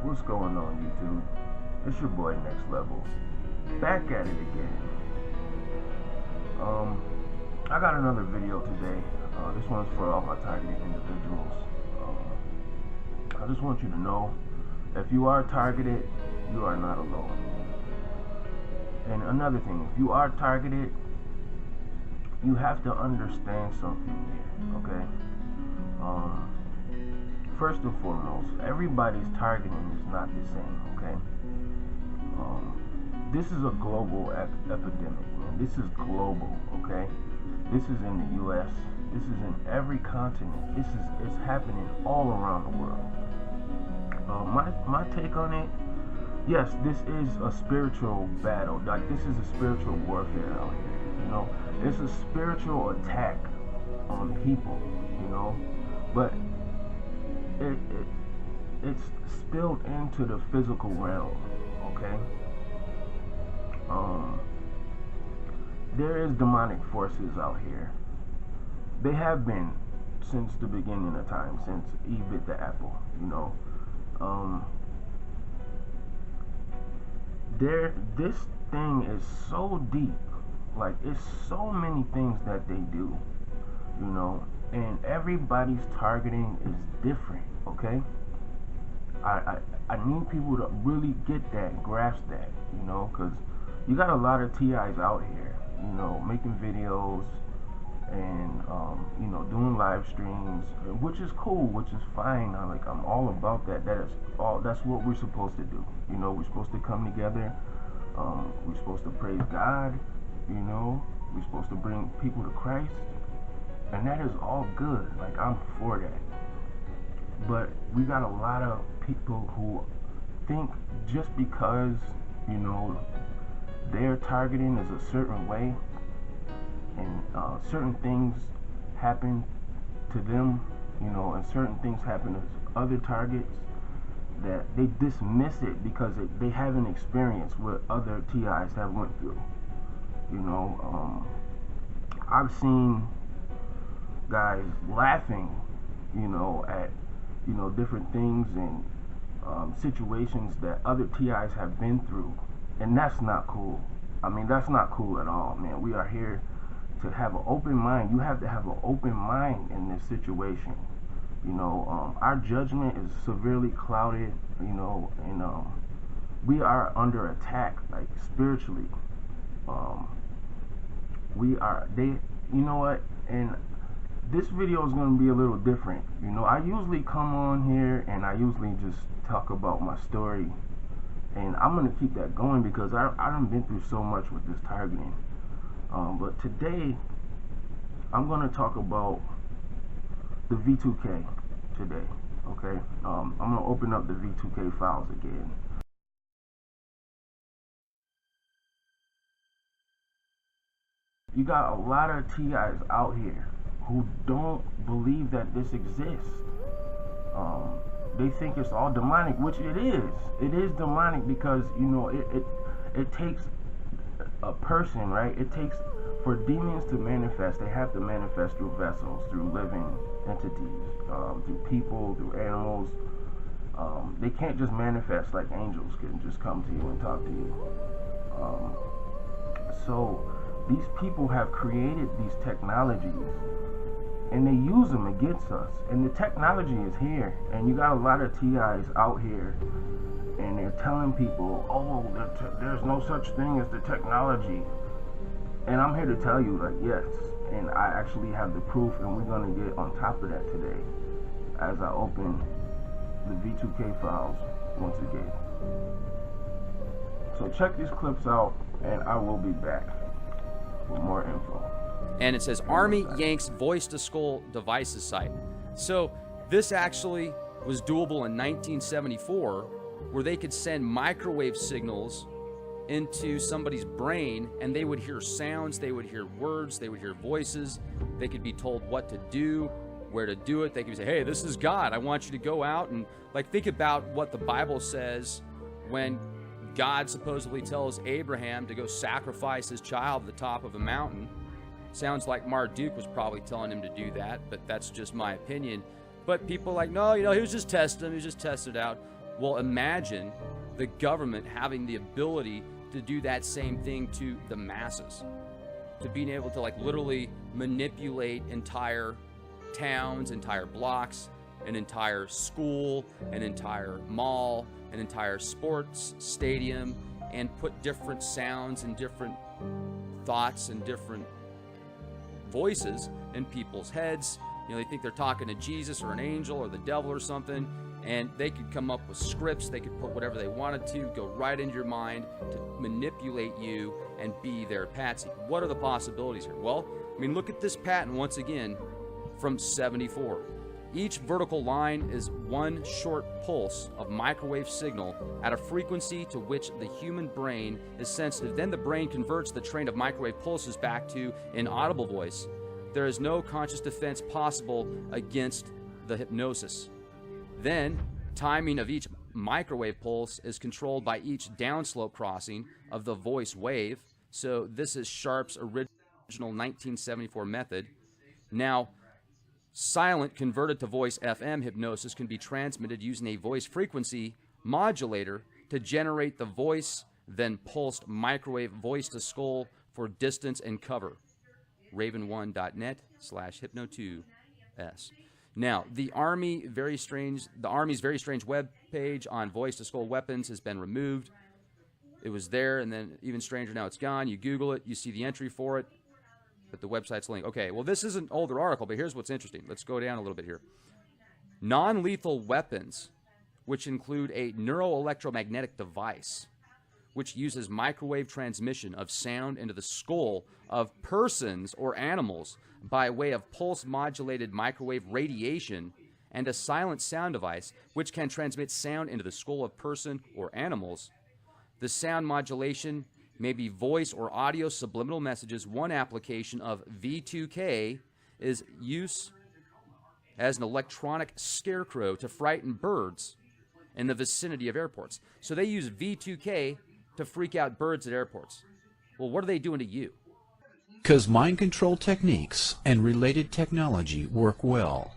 What's going on, YouTube? It's your boy Next Level, back at it again. I got another video today. This one's for all my targeted individuals. I just want you to know, if you are targeted, you are not alone. And another thing, if you are targeted, you have to understand something here, okay? First and foremost, everybody's targeting is not the same, okay? This is a global epidemic, man. This is global, okay? This is in the U.S. This is in every continent. It's happening all around the world. My take on it, yes, this is a spiritual battle. Like, this is a spiritual warfare out here, you know? It's a spiritual attack on people, you know? But it's spilled into the physical realm, okay? There is demonic forces out here. They have been since the beginning of time, since Eve bit the apple, you know. This thing is so deep. Like, it's so many things that they do, you know, and everybody's targeting is different, okay? I need people to really get that, grasp that, you know, because you got a lot of TIs out here, you know, making videos and, you know, doing live streams, which is cool, which is fine. I'm all about that. That's what we're supposed to do. You know, we're supposed to come together. We're supposed to praise God, you know, we're supposed to bring people to Christ, and that is all good. Like, I'm for that. But we got a lot of people who think just because, you know, their targeting is a certain way, and certain things happen to them, you know, and certain things happen to other targets, that they dismiss it because they haven't experienced what other TIs have went through. You know, I've seen guys laughing, you know, at, you know, different things and situations that other TIs have been through, and that's not cool. I mean, that's not cool at all, man. We are here to have an open mind. You have to have an open mind in this situation. You know, our judgment is severely clouded, you know, and we are under attack, like, spiritually. You know what, and this video is going to be a little different. You know, I usually come on here and I usually just talk about my story, and I'm going to keep that going because I done been through so much with this targeting. But today, I'm going to talk about the V2K today, okay? I'm going to open up the V2K files again. You got a lot of TIs out here who don't believe that this exists. They think it's all demonic, which it is. It is demonic because, you know, it takes a person, right? It takes, for demons to manifest, they have to manifest through vessels, through living entities, through people, through animals. They can't just manifest like angels can just come to you and talk to you. So these people have created these technologies, and they use them against us. And the technology is here, and you got a lot of TIs out here, and they're telling people, oh, there's no such thing as the technology. And I'm here to tell you, like, yes, and I actually have the proof, and we're going to get on top of that today as I open the V2K files once again. So check these clips out, and I will be back with more info. And it says Army yanks voice-to-skull devices site. So this actually was doable in 1974, where they could send microwave signals into somebody's brain, and they would hear sounds, they would hear words, they would hear voices, they could be told what to do, where to do it. They could say, hey, this is God, I want you to go out and, like, think about what the Bible says when God supposedly tells Abraham to go sacrifice his child at the top of a mountain. Sounds like Marduk was probably telling him to do that, but that's just my opinion. But people are like, no, you know, he was just testing him, he was just tested out. Well, imagine the government having the ability to do that same thing to the masses, to being able to like literally manipulate entire towns, entire blocks, an entire school, an entire mall, an entire sports stadium, and put different sounds and different thoughts and different voices in people's heads. You know, they think they're talking to Jesus or an angel or the devil or something, and they could come up with scripts. They could put whatever they wanted to, go right into your mind to manipulate you and be their patsy. What are the possibilities here? Well, I mean, look at this patent once again from '74. Each vertical line is one short pulse of microwave signal at a frequency to which the human brain is sensitive. Then the brain converts the train of microwave pulses back to inaudible voice. There is no conscious defense possible against the hypnosis. Then, timing of each microwave pulse is controlled by each downslope crossing of the voice wave. So this is Sharp's original 1974 method. Now, silent converted to voice FM hypnosis can be transmitted using a voice frequency modulator to generate the voice, then pulsed microwave voice to skull for distance and cover. raven1.net/hypno2s. Now, the Army's very strange web page on voice to skull weapons has been removed. It was there, and then even stranger, now it's gone. You Google it, you see the entry for it, but the website's linked. Okay, well, this is an older article, but here's what's interesting. Let's go down a little bit here. Non-lethal weapons, which include a neuroelectromagnetic device, which uses microwave transmission of sound into the skull of persons or animals by way of pulse-modulated microwave radiation, and a silent sound device, which can transmit sound into the skull of person or animals. The sound modulation may be voice or audio subliminal messages. One application of V2K is use as an electronic scarecrow to frighten birds in the vicinity of airports. So they use V2K to freak out birds at airports. Well, what are they doing to you? Because mind control techniques and related technology work well.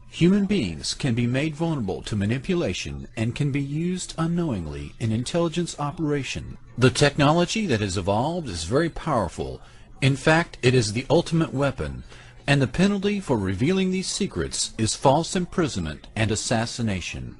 Human beings can be made vulnerable to manipulation and can be used unknowingly in intelligence operation. The technology that has evolved is very powerful. In fact, it is the ultimate weapon, and the penalty for revealing these secrets is false imprisonment and assassination.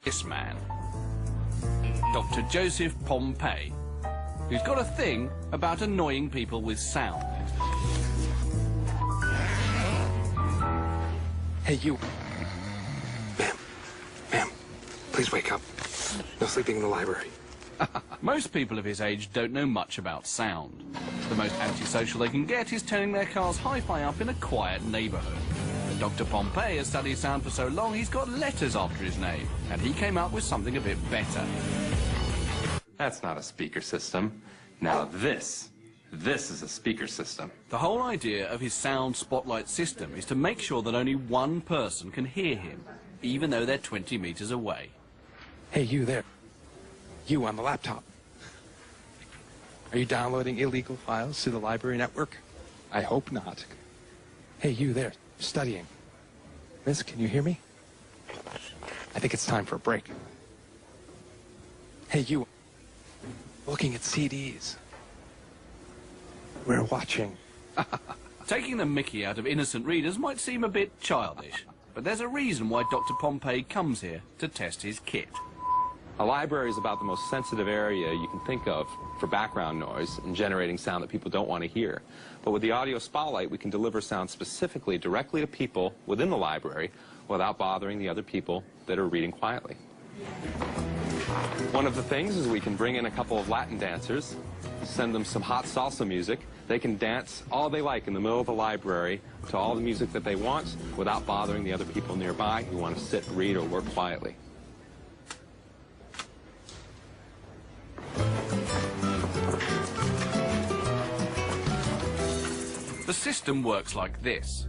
This man, Dr. Joseph Pompey, who's got a thing about annoying people with sound. Hey, you. Ma'am, please wake up. No sleeping in the library. Most people of his age don't know much about sound. The most antisocial they can get is turning their car's hi-fi up in a quiet neighborhood. Dr. Pompey has studied sound for so long he's got letters after his name, and he came up with something a bit better. That's not a speaker system. Now this is a speaker system. The whole idea of his sound spotlight system is to make sure that only one person can hear him, even though they're 20 meters away. Hey, you there. You on the laptop. Are you downloading illegal files to the library network? I hope not. Hey, you there, studying. Miss, can you hear me? I think it's time for a break. Hey, you, looking at CDs. We're watching. Taking the mickey out of innocent readers might seem a bit childish, but there's a reason why Dr. Pompey comes here to test his kit. A library is about the most sensitive area you can think of for background noise and generating sound that people don't want to hear. But with the audio spotlight, we can deliver sound specifically directly to people within the library without bothering the other people that are reading quietly. One of the things is we can bring in a couple of Latin dancers, send them some hot salsa music. They can dance all they like in the middle of the library to all the music that they want without bothering the other people nearby who want to sit, read, or work quietly. The system works like this.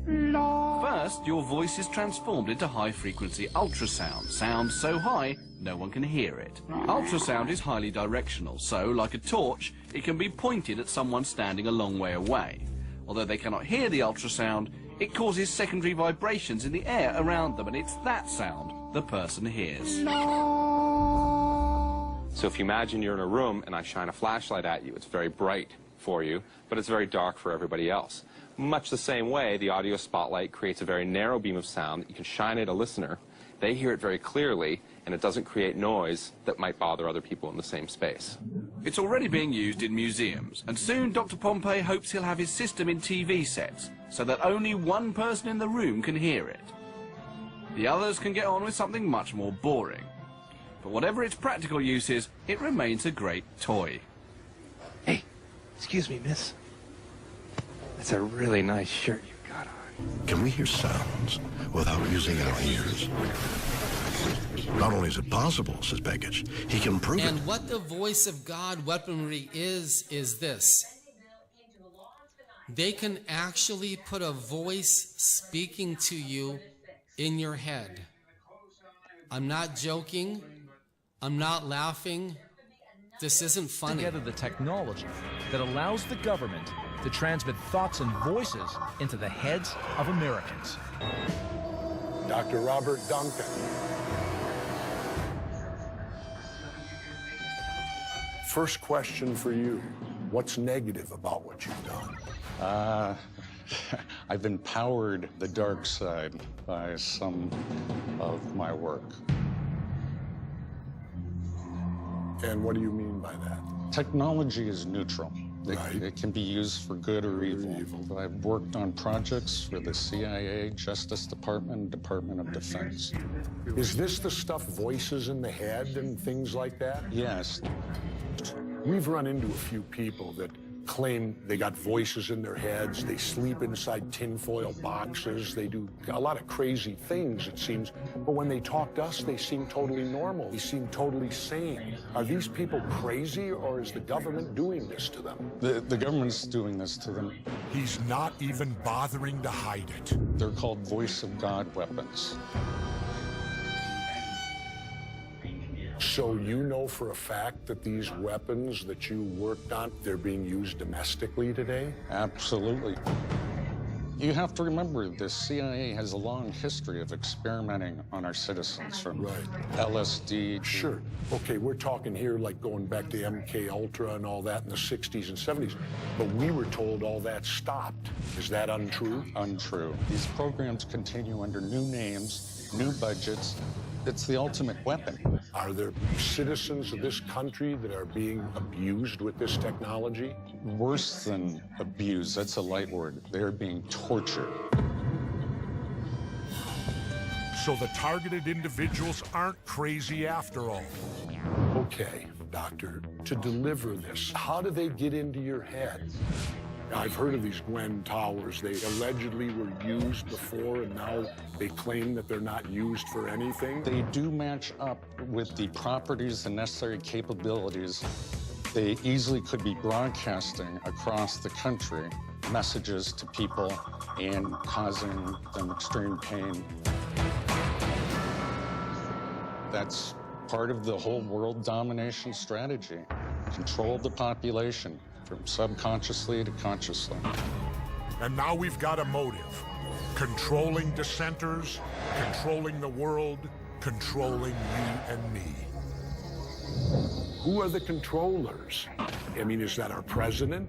First, your voice is transformed into high-frequency ultrasound, sound so high no one can hear it. Ultrasound is highly directional, so, like a torch, it can be pointed at someone standing a long way away. Although they cannot hear the ultrasound, it causes secondary vibrations in the air around them, and it's that sound the person hears. So if you imagine you're in a room and I shine a flashlight at you, it's very bright for you, but it's very dark for everybody else. Much the same way, the audio spotlight creates a very narrow beam of sound that you can shine at a listener. They hear it very clearly, and it doesn't create noise that might bother other people in the same space. It's already being used in museums, and soon Dr. Pompey hopes he'll have his system in TV sets, so that only one person in the room can hear it. The others can get on with something much more boring. But whatever its practical use is, it remains a great toy. Hey, excuse me, miss. That's a really nice shirt you've got on. Can we hear sounds without using our ears? Not only is it possible, says Begich, he can prove it. And what the voice of God weaponry is this. They can actually put a voice speaking to you in your head. I'm not joking. I'm not laughing. This isn't funny. Together the technology that allows the government to transmit thoughts and voices into the heads of Americans. Dr. Robert Duncan. First question for you. What's negative about what you've done? I've empowered the dark side by some of my work. And what do you mean by that? Technology is neutral. Right. It can be used for good or evil. I've worked on projects for the CIA, Justice Department, Department of Defense. Is this the stuff, voices in the head and things like that? Yes. We've run into a few people that claim they got voices in their heads, they sleep inside tinfoil boxes, they do a lot of crazy things, it seems. But when they talk to us, they seem totally normal. They seem totally sane. Are these people crazy, or is the government doing this to them? The government's doing this to them. He's not even bothering to hide it. They're called voice of God weapons. So you know for a fact that these weapons that you worked on, they're being used domestically today? Absolutely. You have to remember, the CIA has a long history of experimenting on our citizens, from LSD to... Sure. Okay, we're talking here like going back to MK Ultra and all that in the 60s and 70s. But we were told all that stopped. Is that untrue? Untrue. These programs continue under new names, new budgets. It's the ultimate weapon. Are there citizens of this country that are being abused with this technology? Worse than abused, that's a light word. They're being tortured. So the targeted individuals aren't crazy after all. Okay, doctor, to deliver this, how do they get into your head? I've heard of these Gwen towers. They allegedly were used before, and now they claim that they're not used for anything. They do match up with the properties and necessary capabilities. They easily could be broadcasting across the country messages to people and causing them extreme pain. That's part of the whole world domination strategy. Control the population, from subconsciously to consciously. And now we've got a motive. Controlling dissenters, controlling the world, controlling you and me. Who are the controllers? I mean, is that our president?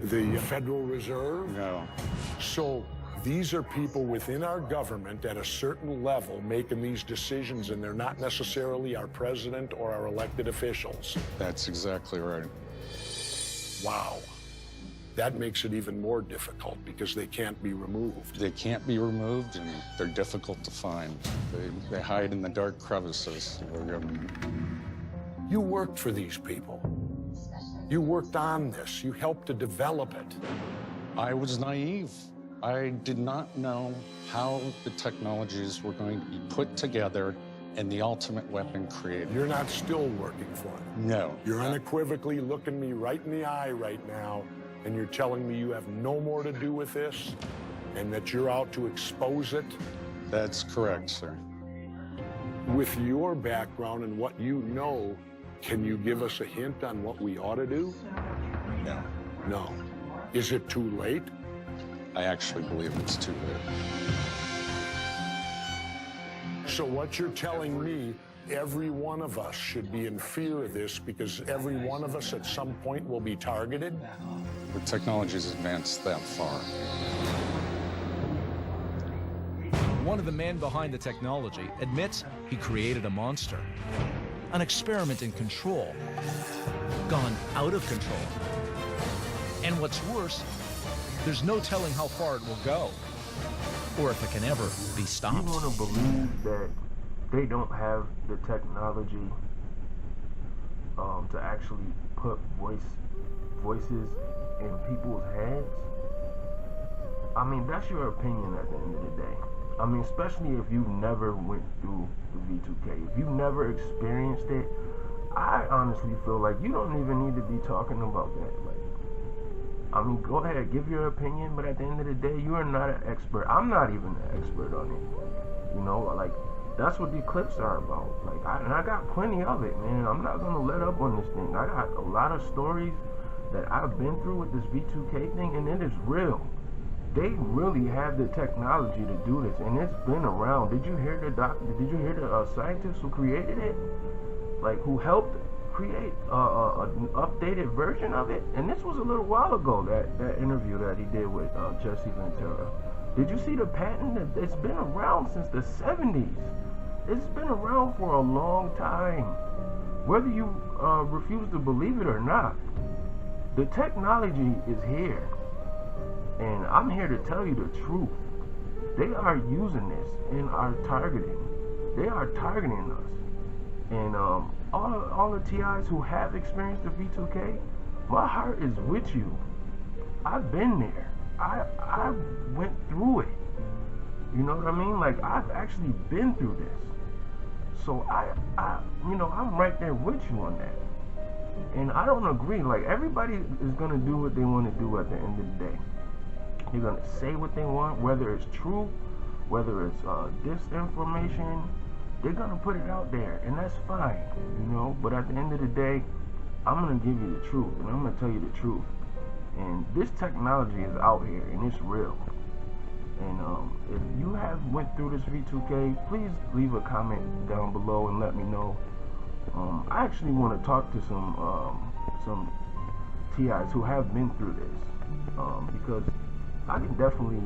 The Federal Reserve? No. So these are people within our government at a certain level making these decisions, and they're not necessarily our president or our elected officials. That's exactly right. Wow. That makes it even more difficult because they can't be removed. They can't be removed, and they're difficult to find. They hide in the dark crevices of the government. You worked for these people. You worked on this. You helped to develop it. I was naive. I did not know how the technologies were going to be put together and the ultimate weapon created. You're not still working for them. No. You're unequivocally looking me right in the eye right now, and you're telling me you have no more to do with this? and that you're out to expose it? That's correct, sir. With your background and what you know, can you give us a hint on what we ought to do? No. No. Is it too late? I actually believe it's too late. So what you're telling me, every one of us should be in fear of this because every one of us at some point will be targeted? The technology's advanced that far. One of the men behind the technology admits he created a monster. An experiment in control, gone out of control. And what's worse, there's no telling how far it will go, or if it can ever be stopped. You want to believe that they don't have the technology to actually put voices in people's heads? I mean, that's your opinion at the end of the day. I mean, especially if you never went through the V2K. If you never experienced it, I honestly feel like you don't even need to be talking about that. Like, I mean, go ahead, give your opinion, but at the end of the day, you are not an expert. I'm not even an expert on it. You know, like, that's what the clips are about. Like, I got plenty of it, man. I'm not gonna let up on this thing. I got a lot of stories that I've been through with this V2K thing, and it is real. They really have the technology to do this, and it's been around. Did you hear the scientists who created it? Like, who helped create an updated version of it? And this was a little while ago, that interview that he did with Jesse Ventura. Did you see the patent? It's been around since the 70s. It's been around for a long time. Whether you refuse to believe it or not, the technology is here. And I'm here to tell you the truth. They are using this and are targeting. They are targeting us. And all the TIs who have experienced the V2K, my heart is with you. I've been there. I went through it. You know what I mean? Like, I've actually been through this. So I'm right there with you on that. And I don't agree. Like, everybody is gonna do what they want to do at the end of the day. They're gonna say what they want, whether it's true, whether it's disinformation. They're gonna put it out there, and that's fine, you know. But at the end of the day, I'm gonna give you the truth, and I'm gonna tell you the truth. And this technology is out here, and it's real. And if you have went through this V2K, please leave a comment down below and let me know. I actually want to talk to some TIs who have been through this, because I can definitely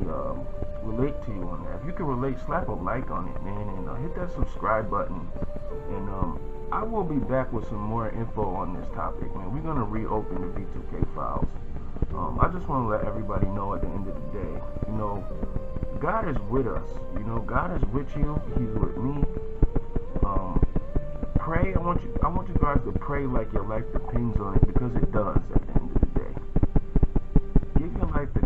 relate to you on that. If you can relate, slap a like on it, man, and hit that subscribe button. And I will be back with some more info on this topic, man. We're gonna reopen the V2K files. I just want to let everybody know at the end of the day, you know, God is with us. You know, God is with you. He's with me. Pray. I want you guys to pray like your life depends on it, because it does at the end of the day. Give your life to